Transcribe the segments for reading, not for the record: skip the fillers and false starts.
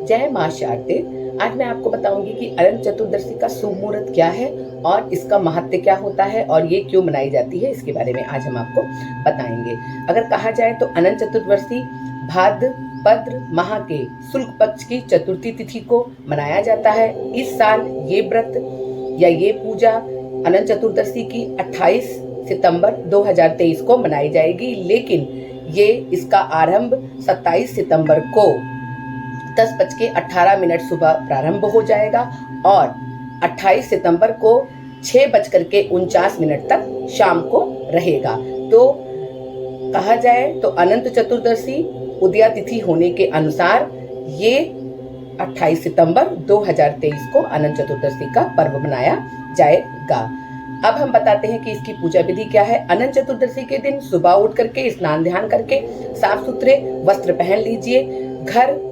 जय मां शारदे। आज मैं आपको बताऊंगी कि अनंत चतुर्दशी का शुभ मुहूर्त क्या है और इसका महत्व क्या होता है और ये क्यों मनाई जाती है, इसके बारे में आज हम आपको बताएंगे। अगर कहा जाए तो अनंत चतुर्दशी भाद्रपद माह के शुक्ल पक्ष की चतुर्थी तिथि को मनाया जाता है। इस साल ये व्रत या ये पूजा अनंत चतुर्दशी की 28 सितंबर 2023 को मनाई जाएगी, लेकिन ये इसका आरंभ 27 सितंबर को 10:18 सुबह प्रारंभ हो जाएगा और 28 सितंबर को 6:49 तक शाम को रहेगा। तो कहा जाए तो अनंत चतुर्दशी उदया तिथि होने के अनुसार ये 28 सितंबर 2023 को अनंत चतुर्दशी का पर्व मनाया जाएगा। अब हम बताते हैं कि इसकी पूजा विधि क्या है। अनंत चतुर्दशी के दिन सुबह उठ करके स्नान ध्यान करके साफ सुथरे वस्त्र पहन लीजिए। घर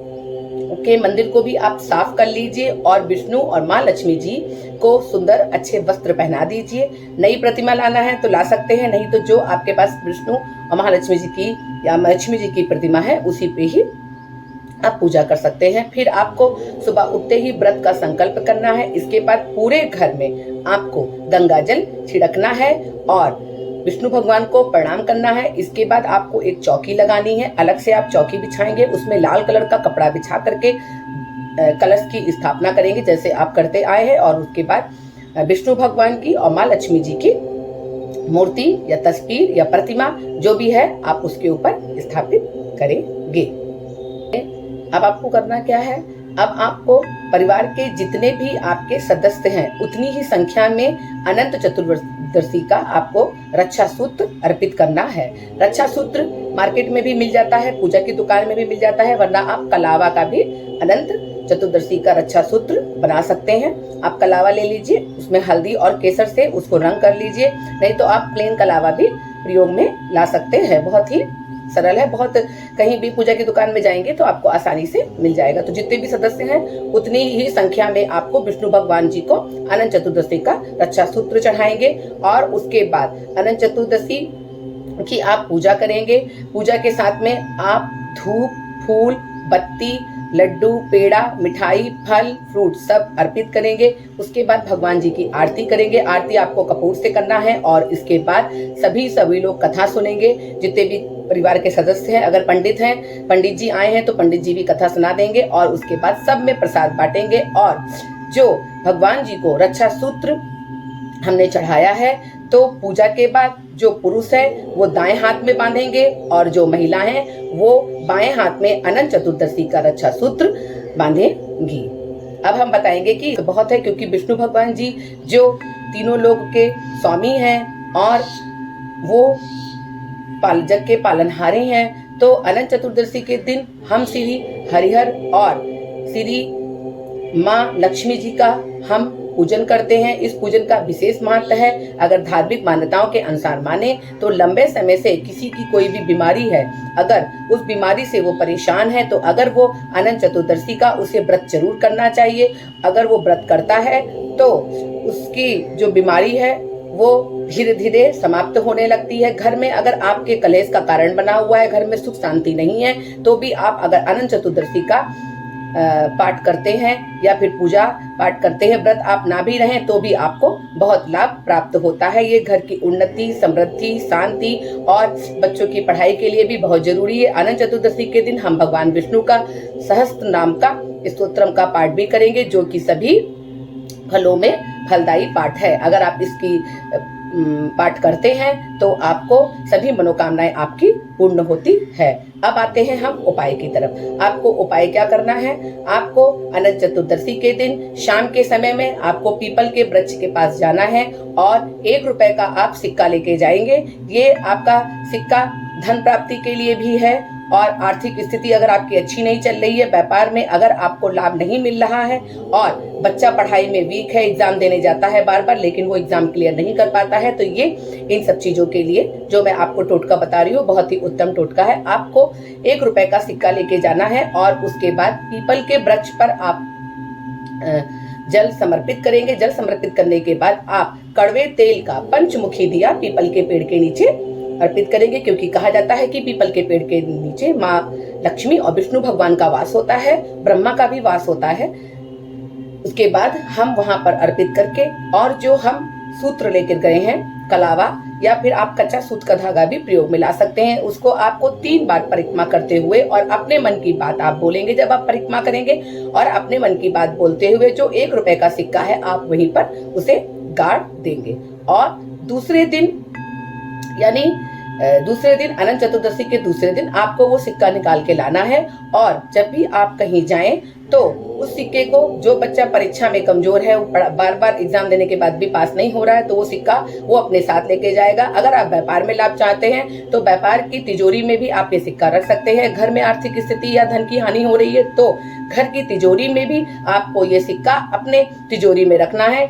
के मंदिर को भी आप साफ कर लीजिए और विष्णु और माँ लक्ष्मी जी को सुंदर अच्छे वस्त्र पहना दीजिए। नई प्रतिमा लाना है तो ला सकते हैं, नहीं तो जो आपके पास विष्णु और महालक्ष्मी जी की या लक्ष्मी जी की प्रतिमा है उसी पे ही आप पूजा कर सकते हैं। फिर आपको सुबह उठते ही व्रत का संकल्प करना है। इसके बाद पूरे घर में आपको गंगा जल छिड़कना है और विष्णु भगवान को प्रणाम करना है। इसके बाद आपको एक चौकी लगानी है, अलग से आप चौकी बिछाएंगे, उसमें लाल कलर का कपड़ा बिछा करके कलश की स्थापना करेंगे जैसे आप करते आए हैं। और उसके बाद विष्णु भगवान की और माँ लक्ष्मी जी की मूर्ति या तस्वीर या प्रतिमा जो भी है आप उसके ऊपर स्थापित करेंगे। अब आपको करना क्या है, अब आपको परिवार के जितने भी आपके सदस्य हैं उतनी ही संख्या में अनंत चतुर्दशी का आपको रक्षा सूत्र अर्पित करना है। रक्षा सूत्र मार्केट में भी मिल जाता है, पूजा की दुकान में भी मिल जाता है, वरना आप कलावा का भी अनंत चतुर्दशी का रक्षा सूत्र बना सकते हैं। आप कलावा ले लीजिए, उसमें हल्दी और केसर से उसको रंग कर लीजिए, नहीं तो आप प्लेन कलावा भी प्रयोग में ला सकते हैं। बहुत ही सरल है, बहुत कहीं भी पूजा की दुकान में जाएंगे तो आपको आसानी से मिल जाएगा। तो जितने भी सदस्य हैं उतनी ही संख्या में आपको विष्णु भगवान जी को अनंत चतुर्दशी का रक्षा सूत्र चढ़ाएंगे और उसके बाद अनंत चतुर्दशी की आप पूजा करेंगे। पूजा के साथ में आप धूप, फूल, बत्ती, लड्डू, पेड़ा, मिठाई, फल, फ्रूट सब अर्पित करेंगे। उसके बाद भगवान जी की आरती करेंगे। आरती आपको कपूर से करना है और इसके बाद सभी लोग कथा सुनेंगे। जितने भी परिवार के सदस्य हैं, अगर पंडित हैं, पंडित जी आए हैं तो पंडित जी भी कथा सुना देंगे और उसके बाद सब में प्रसाद बांटेंगे। और जो भगवान जी को रक्षा सूत्र हमने चढ़ाया है तो पूजा के बाद जो पुरुष है वो दाएं हाथ में बांधेंगे और जो महिला है वो बाएं हाथ में अनंत चतुर्दशी का रक्षा सूत्र बांधेंगी। अब हम बताएंगे कि बहुत है, क्योंकि विष्णु भगवान जी जो तीनों लोक के स्वामी हैं और वो जग के पालनहारे हैं, तो अनंत चतुर्दशी के दिन हम श्री हरिहर और श्री माँ लक्ष्मी जी का हम पूजन करते हैं। इस पूजन का विशेष महत्व है। अगर धार्मिक मान्यताओं के अनुसार माने तो लंबे समय से किसी की कोई भी बीमारी है, अगर उस बीमारी से वो परेशान है तो अगर वो अनंत चतुर्दशी का उसे व्रत जरूर करना चाहिए। अगर वो व्रत करता है तो उसकी जो बीमारी है वो धीरे धीरे समाप्त होने लगती है। घर में अगर आपके कलेश का कारण बना हुआ है, घर में सुख शांति नहीं है, तो भी आप अगर अनंत चतुर्दशी का पाठ करते हैं या फिर पूजा पाठ करते हैं, व्रत आप ना भी रहें तो भी आपको बहुत लाभ प्राप्त होता है। ये घर की उन्नति, समृद्धि, शांति और बच्चों की पढ़ाई के लिए भी बहुत जरूरी है। अनंत चतुर्दशी के दिन हम भगवान विष्णु का सहस्त्र नाम का स्तोत्रम का पाठ भी करेंगे, जो कि सभी फलों में फलदायी पाठ है। अगर आप इसकी पाठ करते हैं तो आपको सभी मनोकामनाएं आपकी पूर्ण होती है। अब आते हैं हम उपाय की तरफ। आपको उपाय क्या करना है, आपको अनंत चतुर्दशी के दिन शाम के समय में आपको पीपल के वृक्ष के पास जाना है और 1 रुपए का आप सिक्का लेके जाएंगे। ये आपका सिक्का धन प्राप्ति के लिए भी है और आर्थिक स्थिति अगर आपकी अच्छी नहीं चल रही है, व्यापार में अगर आपको लाभ नहीं मिल रहा है और बच्चा पढ़ाई में वीक है, एग्जाम देने जाता है बार बार लेकिन वो एग्जाम क्लियर नहीं कर पाता है, तो ये इन सब चीजों के लिए जो मैं आपको टोटका बता रही हूँ बहुत ही उत्तम टोटका है। आपको 1 रुपए का सिक्का लेके जाना है और उसके बाद पीपल के वृक्ष पर आप जल समर्पित करेंगे। जल समर्पित करने के बाद आप कड़वे तेल का पंचमुखी दिया पीपल के पेड़ के नीचे अर्पित करेंगे, क्योंकि कहा जाता है कि पीपल के पेड़ के नीचे माँ लक्ष्मी और विष्णु भगवान का वास होता है, ब्रह्मा का भी वास होता है। उसके बाद हम वहां पर अर्पित करके, और जो हम सूत्र लेकर गए हैं, कलावा या फिर आप कच्चा सूत का धागा भी प्रयोग में ला सकते हैं, उसको आपको 3 बार परिक्रमा करते हुए और अपने मन की बात आप बोलेंगे जब आप परिक्रमा करेंगे, और अपने मन की बात बोलते हुए जो 1 रुपए का सिक्का है आप वहीं पर उसे गाड़ देंगे। और दूसरे दिन यानी दूसरे दिन अनंत चतुर्दशी के दूसरे दिन आपको वो सिक्का निकाल के लाना है। और जब भी आप कहीं जाएं तो उस सिक्के को, जो बच्चा परीक्षा में कमजोर है, बार बार एग्जाम देने के बाद भी पास नहीं हो रहा है, तो वो सिक्का वो अपने साथ लेके जाएगा। अगर आप व्यापार में लाभ चाहते हैं तो व्यापार की तिजोरी में भी आप ये सिक्का रख सकते हैं। घर में आर्थिक स्थिति या धन की हानि हो रही है तो घर की तिजोरी में भी आपको ये सिक्का अपने तिजोरी में रखना है।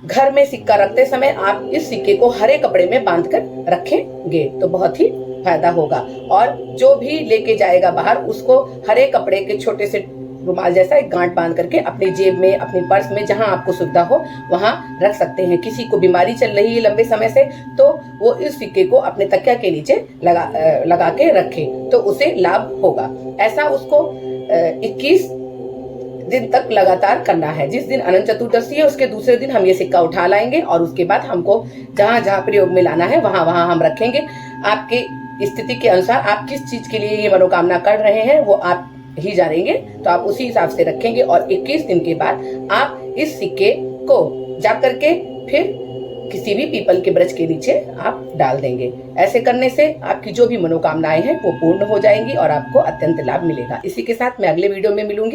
घर में सिक्का रखते समय आप इस सिक्के को हरे कपड़े में बांधकर रखेंगे तो बहुत ही फायदा होगा। और जो भी लेके जाएगा बाहर, उसको हरे कपड़े के छोटे से रुमाल जैसा एक गांठ बांध करके अपनी जेब में, अपनी पर्स में, जहां आपको सुविधा हो वहां रख सकते हैं। किसी को बीमारी चल रही है लंबे समय से तो वो इस सिक्के को अपने तकिया के नीचे लगा के रखे तो उसे लाभ होगा। ऐसा उसको 21 दिन तक लगातार करना है। जिस दिन अनंत चतुर्दशी है उसके दूसरे दिन हम ये सिक्का उठा लाएंगे और उसके बाद हमको जहां जहां प्रयोग में लाना है वहां वहां हम रखेंगे। आपके स्थिति के अनुसार आप किस चीज के लिए ये मनोकामना कर रहे हैं वो आप ही जानेंगे, तो आप उसी हिसाब से रखेंगे। और 21 दिन के बाद आप इस सिक्के को जाकर के फिर किसी भी पीपल के वृक्ष के नीचे आप डाल देंगे। ऐसे करने से आपकी जो भी मनोकामनाएं हैं वो पूर्ण हो जाएंगी और आपको अत्यंत लाभ मिलेगा। इसी के साथ मैं अगले वीडियो में मिलूंगी।